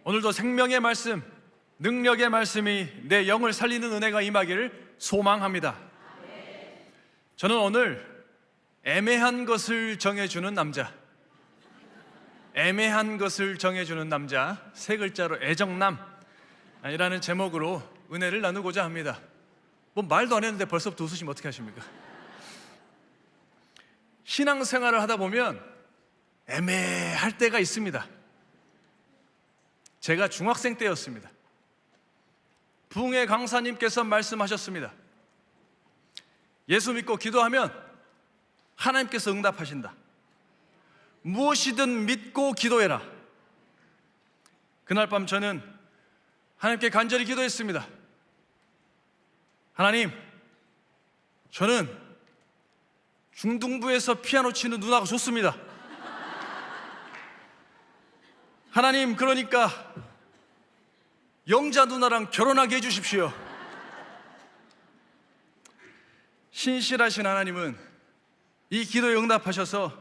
오늘도 생명의 말씀, 능력의 말씀이 내 영을 살리는 은혜가 임하기를 소망합니다. 저는 오늘 애매한 것을 정해주는 남자, 애매한 것을 정해주는 남자, 세 글자로 애정남이라는 제목으로 은혜를 나누고자 합니다. 뭐 말도 안 했는데 벌써부터 웃으시면 어떻게 하십니까? 신앙생활을 하다 보면 애매할 때가 있습니다. 제가 중학생 때였습니다. 부흥회 강사님께서 말씀하셨습니다. 예수 믿고 기도하면 하나님께서 응답하신다. 무엇이든 믿고 기도해라. 그날 밤 저는 하나님께 간절히 기도했습니다. 하나님, 저는 중등부에서 피아노 치는 누나가 좋습니다. 하나님, 그러니까 영자 누나랑 결혼하게 해주십시오. 신실하신 하나님은 이 기도에 응답하셔서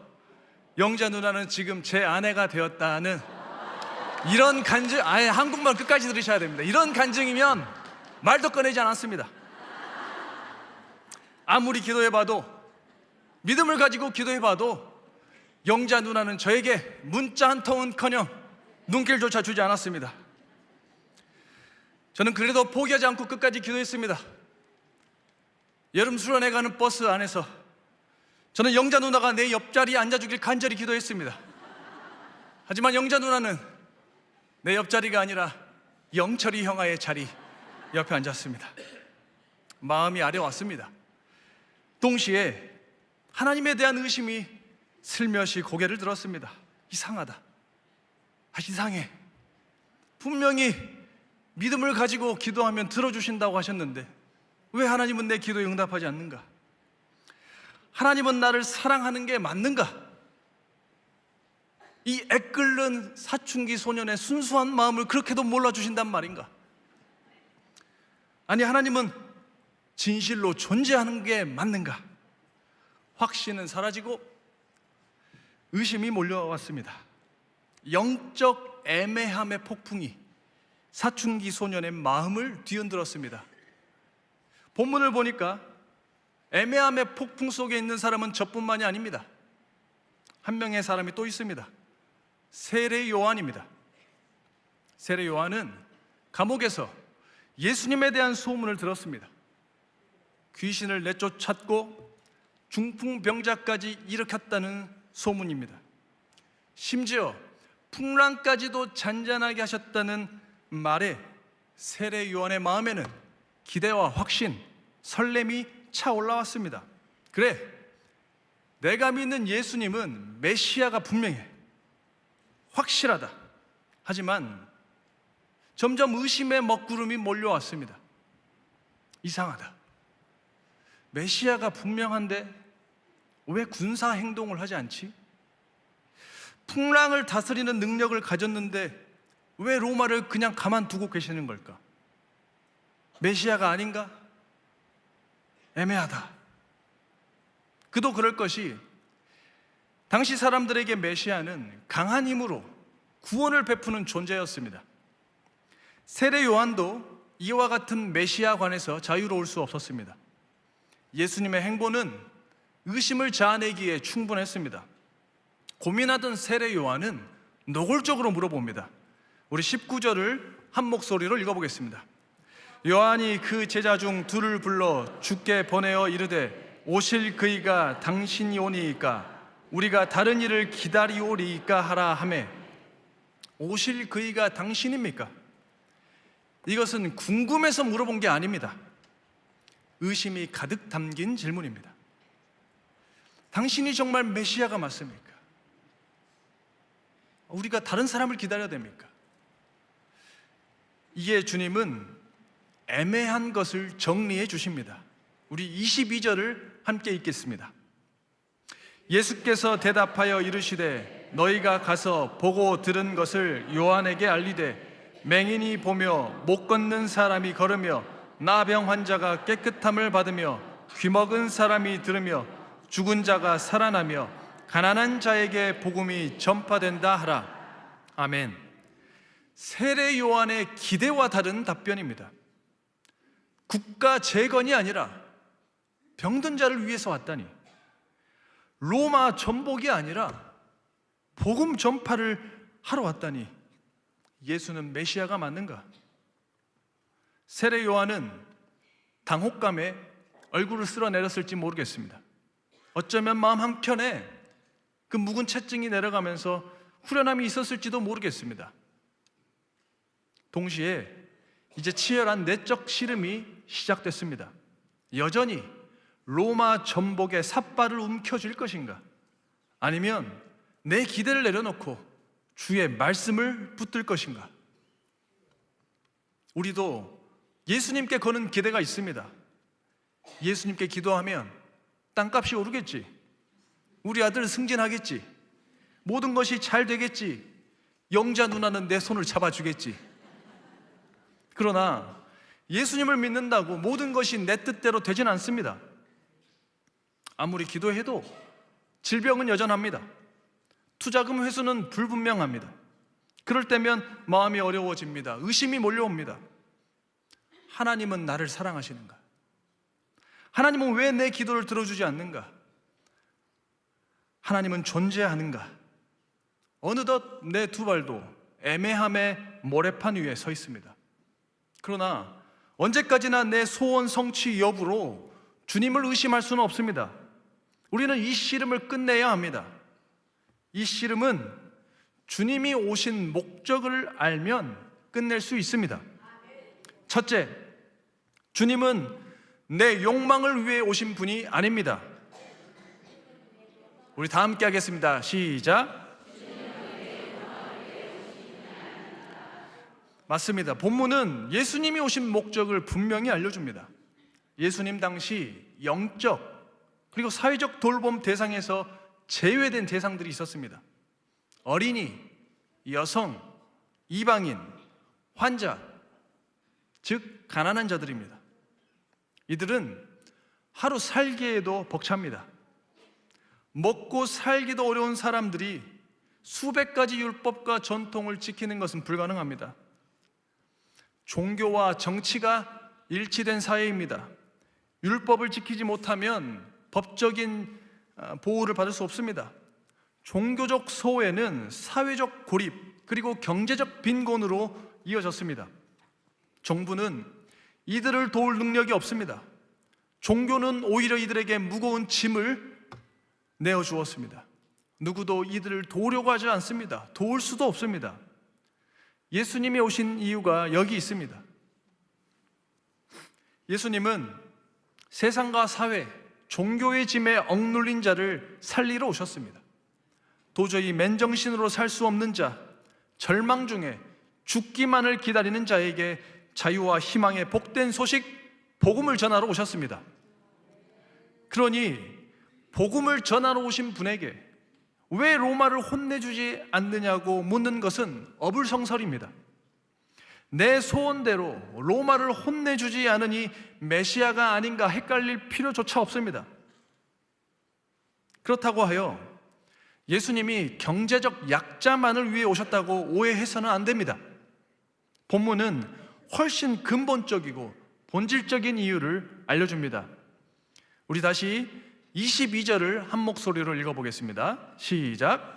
영자 누나는 지금 제 아내가 되었다는 이런 간증, 아예 한국말 끝까지 들으셔야 됩니다. 이런 간증이면 말도 꺼내지 않았습니다. 아무리 기도해봐도, 믿음을 가지고 기도해봐도 영자 누나는 저에게 문자 한 통은커녕 눈길조차 주지 않았습니다. 저는 그래도 포기하지 않고 끝까지 기도했습니다. 여름 수련회 가는 버스 안에서 저는 영자 누나가 내 옆자리에 앉아주길 간절히 기도했습니다. 하지만 영자 누나는 내 옆자리가 아니라 영철이 형아의 자리 옆에 앉았습니다. 마음이 아려왔습니다. 동시에 하나님에 대한 의심이 슬며시 고개를 들었습니다. 이상하다. 이상해. 분명히 믿음을 가지고 기도하면 들어주신다고 하셨는데 왜 하나님은 내 기도에 응답하지 않는가? 하나님은 나를 사랑하는 게 맞는가? 이 애끓는 사춘기 소년의 순수한 마음을 그렇게도 몰라주신단 말인가? 아니, 하나님은 진실로 존재하는 게 맞는가? 확신은 사라지고 의심이 몰려왔습니다. 영적 애매함의 폭풍이 사춘기 소년의 마음을 뒤흔들었습니다. 본문을 보니까 애매함의 폭풍 속에 있는 사람은 저뿐만이 아닙니다. 한 명의 사람이 또 있습니다. 세례 요한입니다. 세례 요한은 감옥에서 예수님에 대한 소문을 들었습니다. 귀신을 내쫓았고 중풍병자까지 일으켰다는 소문입니다. 심지어 풍랑까지도 잔잔하게 하셨다는 말에 세례 요한의 마음에는 기대와 확신, 설렘이 차올라왔습니다. 그래, 내가 믿는 예수님은 메시아가 분명해. 확실하다. 하지만 점점 의심의 먹구름이 몰려왔습니다. 이상하다. 메시아가 분명한데 왜 군사 행동을 하지 않지? 풍랑을 다스리는 능력을 가졌는데 왜 로마를 그냥 가만두고 계시는 걸까? 메시아가 아닌가? 애매하다. 그도 그럴 것이, 당시 사람들에게 메시아는 강한 힘으로 구원을 베푸는 존재였습니다. 세례 요한도 이와 같은 메시아관에서 자유로울 수 없었습니다. 예수님의 행보는 의심을 자아내기에 충분했습니다. 고민하던 세례 요한은 노골적으로 물어봅니다. 우리 19절을 한 목소리로 읽어보겠습니다. 요한이 그 제자 중 둘을 불러 주께 보내어 이르되 오실 그이가 당신이 오니이까 우리가 다른 일을 기다리오리이까 하라 하매, 오실 그이가 당신입니까? 이것은 궁금해서 물어본 게 아닙니다. 의심이 가득 담긴 질문입니다. 당신이 정말 메시아가 맞습니까? 우리가 다른 사람을 기다려야 됩니까? 이에 주님은 애매한 것을 정리해 주십니다. 우리 22절을 함께 읽겠습니다. 예수께서 대답하여 이르시되 너희가 가서 보고 들은 것을 요한에게 알리되 맹인이 보며 못 걷는 사람이 걸으며 나병 환자가 깨끗함을 받으며 귀먹은 사람이 들으며 죽은 자가 살아나며 가난한 자에게 복음이 전파된다 하라. 아멘. 세례 요한의 기대와 다른 답변입니다. 국가 재건이 아니라 병든 자를 위해서 왔다니, 로마 전복이 아니라 복음 전파를 하러 왔다니, 예수는 메시아가 맞는가? 세례 요한은 당혹감에 얼굴을 쓸어내렸을지 모르겠습니다. 어쩌면 마음 한켠에 그 묵은 채증이 내려가면서 후련함이 있었을지도 모르겠습니다. 동시에 이제 치열한 내적 씨름이 시작됐습니다. 여전히 로마 전복의 삿발을 움켜쥘 것인가? 아니면 내 기대를 내려놓고 주의 말씀을 붙들 것인가? 우리도 예수님께 거는 기대가 있습니다. 예수님께 기도하면 땅값이 오르겠지, 우리 아들 승진하겠지, 모든 것이 잘 되겠지, 영자 누나는 내 손을 잡아주겠지. 그러나 예수님을 믿는다고 모든 것이 내 뜻대로 되진 않습니다. 아무리 기도해도 질병은 여전합니다. 투자금 회수는 불분명합니다. 그럴 때면 마음이 어려워집니다. 의심이 몰려옵니다. 하나님은 나를 사랑하시는가? 하나님은 왜 내 기도를 들어주지 않는가? 하나님은 존재하는가? 어느덧 내 두 발도 애매함의 모래판 위에 서 있습니다. 그러나 언제까지나 내 소원 성취 여부로 주님을 의심할 수는 없습니다. 우리는 이 씨름을 끝내야 합니다. 이 씨름은 주님이 오신 목적을 알면 끝낼 수 있습니다. 첫째, 주님은 내 욕망을 위해 오신 분이 아닙니다. 우리 다 함께 하겠습니다. 시작. 맞습니다. 본문은 예수님이 오신 목적을 분명히 알려줍니다. 예수님 당시 영적 그리고 사회적 돌봄 대상에서 제외된 대상들이 있었습니다. 어린이, 여성, 이방인, 환자, 즉 가난한 자들입니다. 이들은 하루 살기에도 벅찹니다. 먹고 살기도 어려운 사람들이 수백 가지 율법과 전통을 지키는 것은 불가능합니다. 종교와 정치가 일치된 사회입니다. 율법을 지키지 못하면 법적인 보호를 받을 수 없습니다. 종교적 소외는 사회적 고립 그리고 경제적 빈곤으로 이어졌습니다. 정부는 이들을 도울 능력이 없습니다. 종교는 오히려 이들에게 무거운 짐을 내어주었습니다. 누구도 이들을 도우려고 하지 않습니다. 도울 수도 없습니다. 예수님이 오신 이유가 여기 있습니다. 예수님은 세상과 사회, 종교의 짐에 억눌린 자를 살리러 오셨습니다. 도저히 맨정신으로 살 수 없는 자, 절망 중에 죽기만을 기다리는 자에게 자유와 희망의 복된 소식, 복음을 전하러 오셨습니다. 그러니 복음을 전하러 오신 분에게 왜 로마를 혼내주지 않느냐고 묻는 것은 어불성설입니다. 내 소원대로 로마를 혼내주지 않으니 메시아가 아닌가 헷갈릴 필요조차 없습니다. 그렇다고 하여 예수님이 경제적 약자만을 위해 오셨다고 오해해서는 안 됩니다. 본문은 훨씬 근본적이고 본질적인 이유를 알려줍니다. 우리 다시 22절을 한 목소리로 읽어보겠습니다. 시작.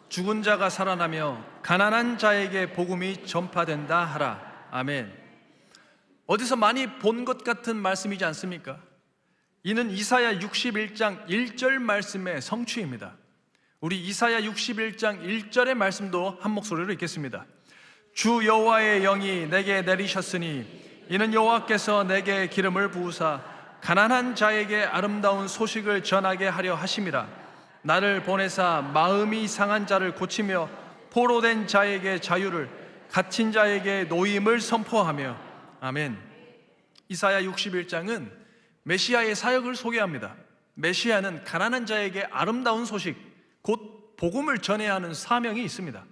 죽은 자가 살아나며 가난한 자에게 복음이 전파된다 하라. 아멘. 어디서 많이 본 것 같은 말씀이지 않습니까? 이는 이사야 61장 1절 말씀의 성취입니다. 우리 이사야 61장 1절의 말씀도 한 목소리로 읽겠습니다. 주 여호와의 영이 내게 내리셨으니 이는 여호와께서 내게 기름을 부으사 가난한 자에게 아름다운 소식을 전하게 하려 하심이라. 나를 보내사 마음이 상한 자를 고치며 포로된 자에게 자유를, 갇힌 자에게 노임을 선포하며. 아멘. 이사야 61장은 메시아의 사역을 소개합니다. 메시아는 가난한 자에게 아름다운 소식, 곧 복음을 전해야 하는 사명이 있습니다.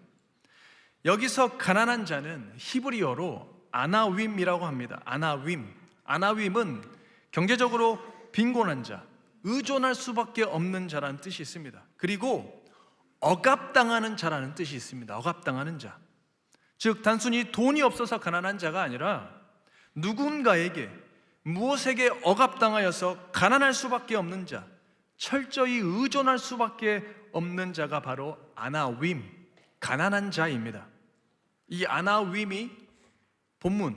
여기서 가난한 자는 히브리어로 아나윈이라고 합니다. 아나윈은 경제적으로 빈곤한 자, 의존할 수밖에 없는 자라는 뜻이 있습니다. 그리고 억압당하는 자라는 뜻이 있습니다. 억압당하는 자, 즉 단순히 돈이 없어서 가난한 자가 아니라 누군가에게 무엇에게 억압당하여서 가난할 수밖에 없는 자, 철저히 의존할 수밖에 없는 자가 바로 아나윈, 가난한 자입니다. 이 아나윈이 본문,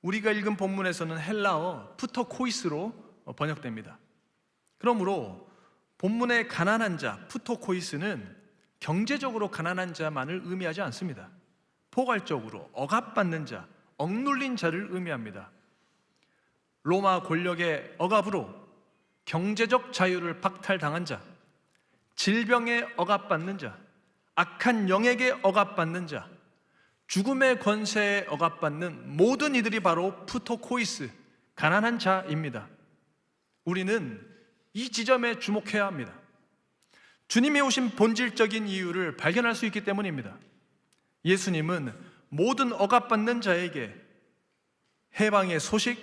우리가 읽은 본문에서는 헬라어 푸토코이스로 번역됩니다. 그러므로 본문의 가난한 자, 푸토코이스는 경제적으로 가난한 자만을 의미하지 않습니다. 포괄적으로 억압받는 자, 억눌린 자를 의미합니다. 로마 권력의 억압으로 경제적 자유를 박탈당한 자, 질병에 억압받는 자, 악한 영에게 억압받는 자, 죽음의 권세에 억압받는 모든 이들이 바로 푸토코이스, 가난한 자입니다. 우리는 이 지점에 주목해야 합니다. 주님이 오신 본질적인 이유를 발견할 수 있기 때문입니다. 예수님은 모든 억압받는 자에게 해방의 소식,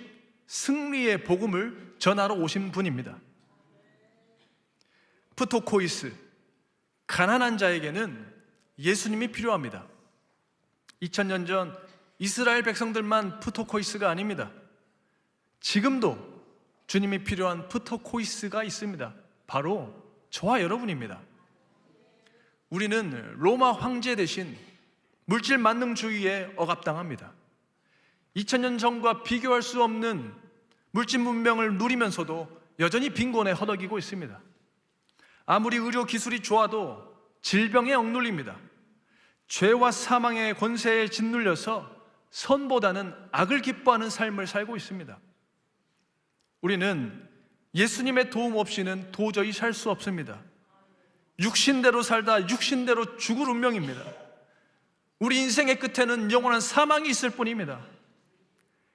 승리의 복음을 전하러 오신 분입니다. 푸토코이스, 가난한 자에게는 예수님이 필요합니다. 2000년 전 이스라엘 백성들만 푸토코이스가 아닙니다. 지금도 주님이 필요한 푸토코이스가 있습니다. 바로 저와 여러분입니다. 우리는 로마 황제 대신 물질 만능주의에 억압당합니다. 2000년 전과 비교할 수 없는 물질 문명을 누리면서도 여전히 빈곤에 허덕이고 있습니다. 아무리 의료 기술이 좋아도 질병에 억눌립니다. 죄와 사망의 권세에 짓눌려서 선보다는 악을 기뻐하는 삶을 살고 있습니다. 우리는 예수님의 도움 없이는 도저히 살 수 없습니다. 육신대로 살다 육신대로 죽을 운명입니다. 우리 인생의 끝에는 영원한 사망이 있을 뿐입니다.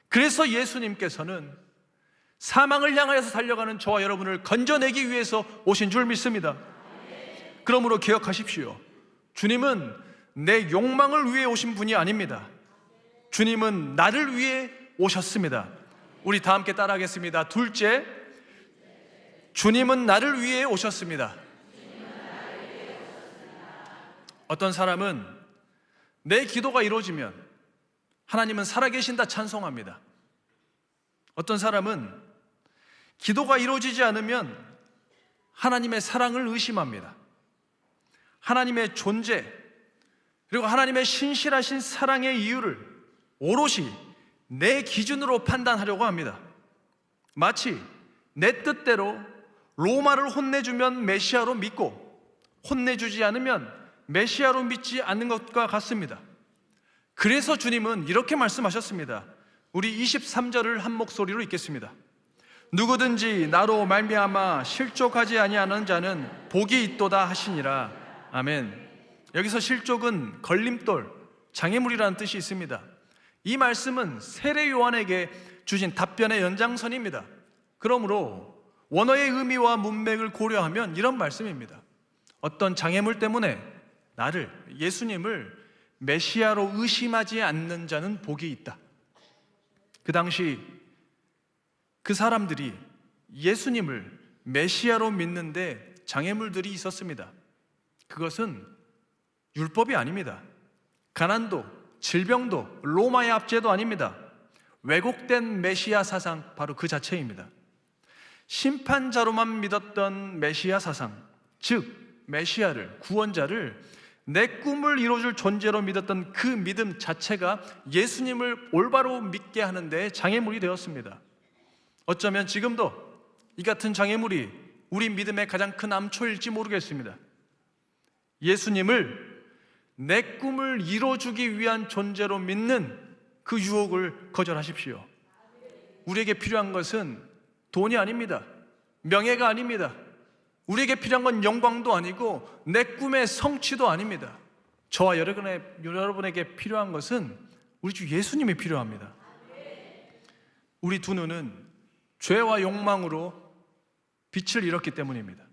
그래서 예수님께서는 사망을 향하여서 달려가는 저와 여러분을 건져내기 위해서 오신 줄 믿습니다. 그러므로 기억하십시오. 주님은 내 욕망을 위해 오신 분이 아닙니다. 주님은 나를 위해 오셨습니다. 우리 다 함께 따라하겠습니다. 둘째, 주님은 나를 위해 오셨습니다. 어떤 사람은 내 기도가 이루어지면 하나님은 살아계신다 찬송합니다. 어떤 사람은 기도가 이루어지지 않으면 하나님의 사랑을 의심합니다. 하나님의 존재, 그리고 하나님의 신실하신 사랑의 이유를 오롯이 내 기준으로 판단하려고 합니다. 마치 내 뜻대로 로마를 혼내주면 메시아로 믿고 혼내주지 않으면 메시아로 믿지 않는 것과 같습니다. 그래서 주님은 이렇게 말씀하셨습니다. 우리 23절을 한 목소리로 읽겠습니다. 누구든지 나로 말미암아 실족하지 아니하는 자는 복이 있도다 하시니라. 아멘. 여기서 실족은 걸림돌, 장애물이라는 뜻이 있습니다. 이 말씀은 세례 요한에게 주신 답변의 연장선입니다. 그러므로 원어의 의미와 문맥을 고려하면 이런 말씀입니다. 어떤 장애물 때문에 나를, 예수님을 메시아로 의심하지 않는 자는 복이 있다. 그 당시 그 사람들이 예수님을 메시아로 믿는데 장애물들이 있었습니다. 그것은 율법이 아닙니다. 가난도, 질병도, 로마의 압제도 아닙니다. 왜곡된 메시아 사상, 바로 그 자체입니다. 심판자로만 믿었던 메시아 사상, 즉 메시아를, 구원자를 내 꿈을 이루어줄 존재로 믿었던 그 믿음 자체가 예수님을 올바로 믿게 하는 데 장애물이 되었습니다. 어쩌면 지금도 이 같은 장애물이 우리 믿음의 가장 큰 암초일지 모르겠습니다. 예수님을 내 꿈을 이루어주기 위한 존재로 믿는 그 유혹을 거절하십시오. 우리에게 필요한 것은 돈이 아닙니다. 명예가 아닙니다. 우리에게 필요한 건 영광도 아니고 내 꿈의 성취도 아닙니다. 저와 여러분에게 필요한 것은 우리 주 예수님이 필요합니다. 우리 두 눈은 죄와 욕망으로 빛을 잃었기 때문입니다.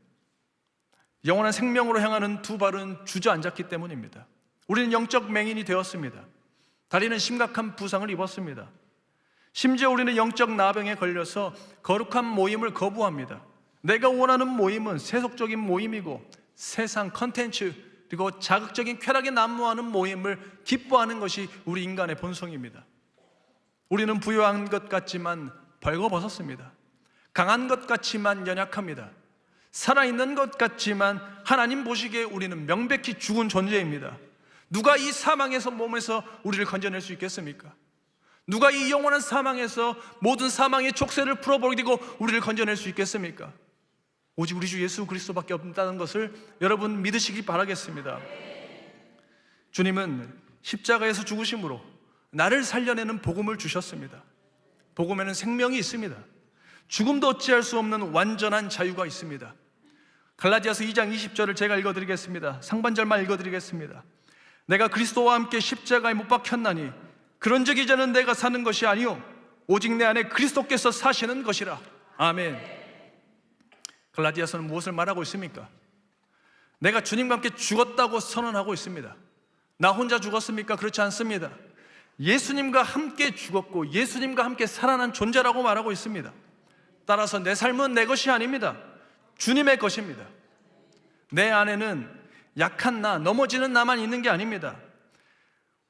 영원한 생명으로 향하는 두 발은 주저앉았기 때문입니다. 우리는 영적 맹인이 되었습니다. 다리는 심각한 부상을 입었습니다. 심지어 우리는 영적 나병에 걸려서 거룩한 모임을 거부합니다. 내가 원하는 모임은 세속적인 모임이고 세상 컨텐츠 그리고 자극적인 쾌락에 난무하는 모임을 기뻐하는 것이 우리 인간의 본성입니다. 우리는 부유한 것 같지만 벌거벗었습니다. 강한 것 같지만 연약합니다. 살아있는 것 같지만 하나님 보시기에 우리는 명백히 죽은 존재입니다. 누가 이 사망에서 몸에서 우리를 건져낼 수 있겠습니까? 누가 이 영원한 사망에서 모든 사망의 족쇄를 풀어버리고 우리를 건져낼 수 있겠습니까? 오직 우리 주 예수 그리스도밖에 없다는 것을 여러분 믿으시기 바라겠습니다. 주님은 십자가에서 죽으심으로 나를 살려내는 복음을 주셨습니다. 복음에는 생명이 있습니다. 죽음도 어찌할 수 없는 완전한 자유가 있습니다. 갈라디아서 2장 20절을 제가 읽어드리겠습니다. 상반절만 읽어드리겠습니다. 내가 그리스도와 함께 십자가에 못 박혔나니 그런즉 이제는 내가 사는 것이 아니요 오직 내 안에 그리스도께서 사시는 것이라. 아멘. 갈라디아서는 무엇을 말하고 있습니까? 내가 주님과 함께 죽었다고 선언하고 있습니다. 나 혼자 죽었습니까? 그렇지 않습니다. 예수님과 함께 죽었고 예수님과 함께 살아난 존재라고 말하고 있습니다. 따라서 내 삶은 내 것이 아닙니다. 주님의 것입니다. 내 안에는 약한 나, 넘어지는 나만 있는 게 아닙니다.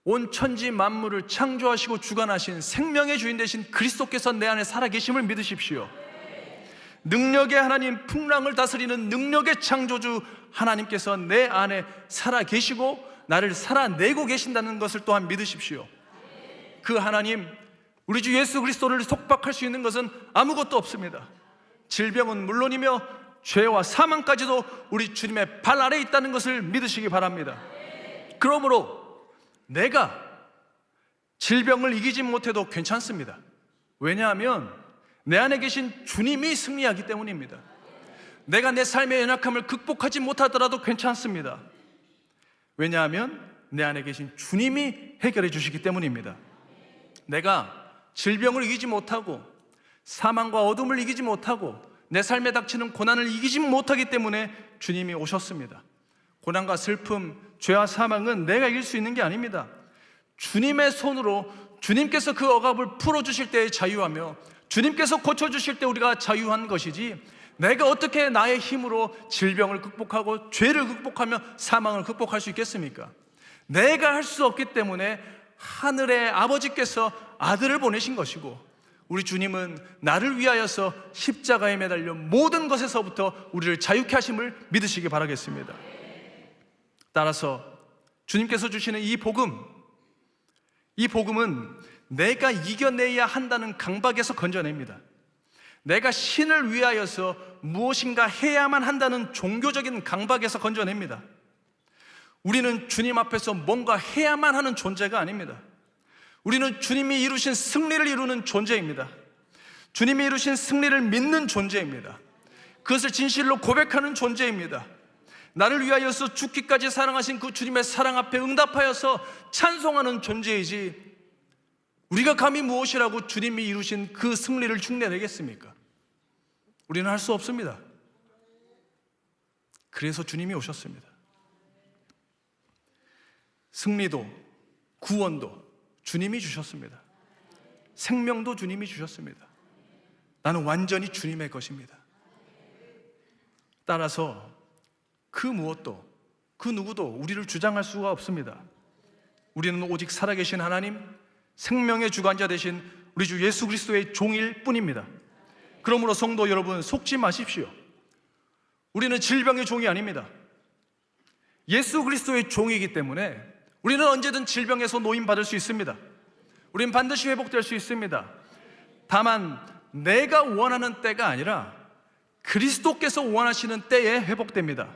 온 천지 만물을 창조하시고 주관하신 생명의 주인 되신 그리스도께서 내 안에 살아계심을 믿으십시오. 능력의 하나님, 풍랑을 다스리는 능력의 창조주 하나님께서 내 안에 살아계시고 나를 살아내고 계신다는 것을 또한 믿으십시오. 그 하나님, 우리 주 예수 그리스도를 속박할 수 있는 것은 아무것도 없습니다. 질병은 물론이며 죄와 사망까지도 우리 주님의 발 아래에 있다는 것을 믿으시기 바랍니다. 그러므로 내가 질병을 이기지 못해도 괜찮습니다. 왜냐하면 내 안에 계신 주님이 승리하기 때문입니다. 내가 내 삶의 연약함을 극복하지 못하더라도 괜찮습니다. 왜냐하면 내 안에 계신 주님이 해결해 주시기 때문입니다. 내가 질병을 이기지 못하고 사망과 어둠을 이기지 못하고 내 삶에 닥치는 고난을 이기지 못하기 때문에 주님이 오셨습니다. 고난과 슬픔, 죄와 사망은 내가 이길 수 있는 게 아닙니다. 주님의 손으로 주님께서 그 억압을 풀어주실 때에 자유하며 주님께서 고쳐주실 때 우리가 자유한 것이지 내가 어떻게 나의 힘으로 질병을 극복하고 죄를 극복하며 사망을 극복할 수 있겠습니까? 내가 할 수 없기 때문에 하늘의 아버지께서 아들을 보내신 것이고 우리 주님은 나를 위하여서 십자가에 매달려 모든 것에서부터 우리를 자유케 하심을 믿으시기 바라겠습니다. 따라서 주님께서 주시는 이 복음은 내가 이겨내야 한다는 강박에서 건져냅니다. 내가 신을 위하여서 무엇인가 해야만 한다는 종교적인 강박에서 건져냅니다. 우리는 주님 앞에서 뭔가 해야만 하는 존재가 아닙니다. 우리는 주님이 이루신 승리를 이루는 존재입니다. 주님이 이루신 승리를 믿는 존재입니다. 그것을 진실로 고백하는 존재입니다. 나를 위하여서 죽기까지 사랑하신 그 주님의 사랑 앞에 응답하여서 찬송하는 존재이지 우리가 감히 무엇이라고 주님이 이루신 그 승리를 흉내내겠습니까? 우리는 할 수 없습니다. 그래서 주님이 오셨습니다. 승리도 구원도 주님이 주셨습니다. 생명도 주님이 주셨습니다. 나는 완전히 주님의 것입니다. 따라서 그 무엇도 그 누구도 우리를 주장할 수가 없습니다. 우리는 오직 살아계신 하나님, 생명의 주관자 되신 우리 주 예수 그리스도의 종일 뿐입니다. 그러므로 성도 여러분, 속지 마십시오. 우리는 질병의 종이 아닙니다. 예수 그리스도의 종이기 때문에 우리는 언제든 질병에서 노임받을 수 있습니다. 우리는 반드시 회복될 수 있습니다. 다만 내가 원하는 때가 아니라 그리스도께서 원하시는 때에 회복됩니다.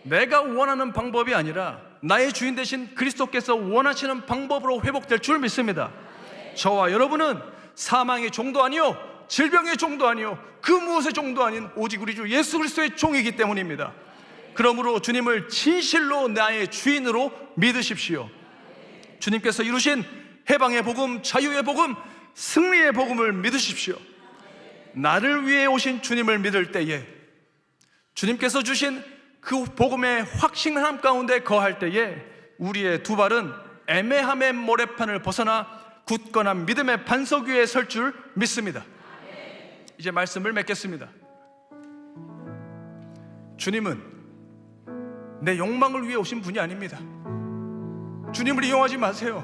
내가 원하는 방법이 아니라 나의 주인 되신 그리스도께서 원하시는 방법으로 회복될 줄 믿습니다. 저와 여러분은 사망의 종도 아니요 질병의 종도 아니요 그 무엇의 종도 아닌 오직 우리 주 예수 그리스도의 종이기 때문입니다. 그러므로 주님을 진실로 나의 주인으로 믿으십시오. 주님께서 이루신 해방의 복음, 자유의 복음, 승리의 복음을 믿으십시오. 나를 위해 오신 주님을 믿을 때에 주님께서 주신 그 복음의 확신함 가운데 거할 때에 우리의 두 발은 애매함의 모래판을 벗어나 굳건한 믿음의 반석 위에 설 줄 믿습니다. 이제 말씀을 맺겠습니다. 주님은 내 욕망을 위해 오신 분이 아닙니다. 주님을 이용하지 마세요.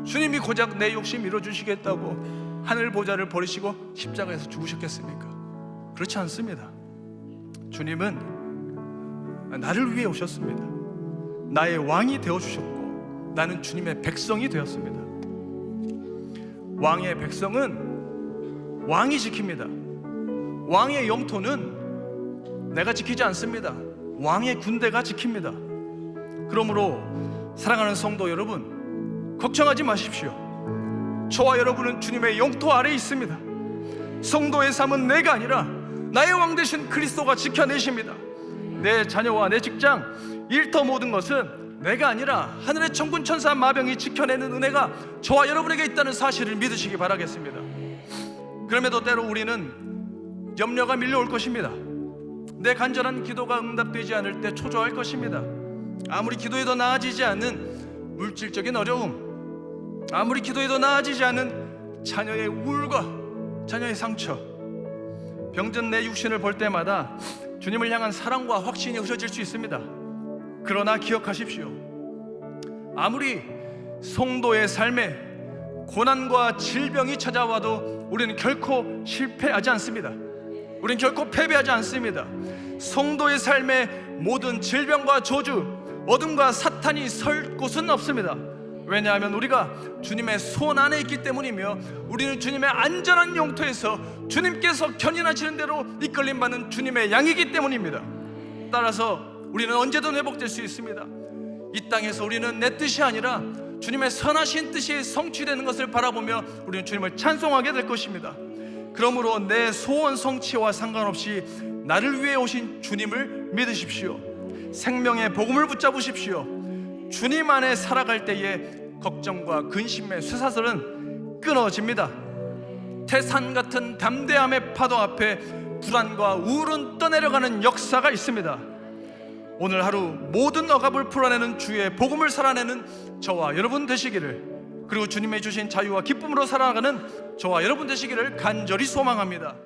주님이 고작 내 욕심 이뤄주시겠다고 하늘 보좌를 버리시고 십자가에서 죽으셨겠습니까? 그렇지 않습니다. 주님은 나를 위해 오셨습니다. 나의 왕이 되어주셨고 나는 주님의 백성이 되었습니다. 왕의 백성은 왕이 지킵니다. 왕의 영토는 내가 지키지 않습니다. 왕의 군대가 지킵니다. 그러므로 사랑하는 성도 여러분, 걱정하지 마십시오. 저와 여러분은 주님의 영토 아래에 있습니다. 성도의 삶은 내가 아니라 나의 왕 되신 그리스도가 지켜내십니다. 내 자녀와 내 직장, 일터 모든 것은 내가 아니라 하늘의 천군 천사 마병이 지켜내는 은혜가 저와 여러분에게 있다는 사실을 믿으시기 바라겠습니다. 그럼에도 때로 우리는 염려가 밀려올 것입니다. 내 간절한 기도가 응답되지 않을 때 초조할 것입니다. 아무리 기도해도 나아지지 않는 물질적인 어려움, 아무리 기도해도 나아지지 않은 자녀의 우울과 자녀의 상처, 병든 내 육신을 볼 때마다 주님을 향한 사랑과 확신이 흐려질 수 있습니다. 그러나 기억하십시오. 아무리 성도의 삶에 고난과 질병이 찾아와도 우리는 결코 실패하지 않습니다. 우리는 결코 패배하지 않습니다. 성도의 삶에 모든 질병과 저주, 어둠과 사탄이 설 곳은 없습니다. 왜냐하면 우리가 주님의 손 안에 있기 때문이며 우리는 주님의 안전한 영토에서 주님께서 견인하시는 대로 이끌림받는 주님의 양이기 때문입니다. 따라서 우리는 언제든 회복될 수 있습니다. 이 땅에서 우리는 내 뜻이 아니라 주님의 선하신 뜻이 성취되는 것을 바라보며 우리는 주님을 찬송하게 될 것입니다. 그러므로 내 소원 성취와 상관없이 나를 위해 오신 주님을 믿으십시오. 생명의 복음을 붙잡으십시오. 주님 안에 살아갈 때에 걱정과 근심의 쇠사슬은 끊어집니다. 태산 같은 담대함의 파도 앞에 불안과 우울은 떠내려가는 역사가 있습니다. 오늘 하루 모든 억압을 풀어내는 주의 복음을 살아내는 저와 여러분 되시기를, 그리고 주님의 주신 자유와 기쁨으로 살아가는 저와 여러분 되시기를 간절히 소망합니다.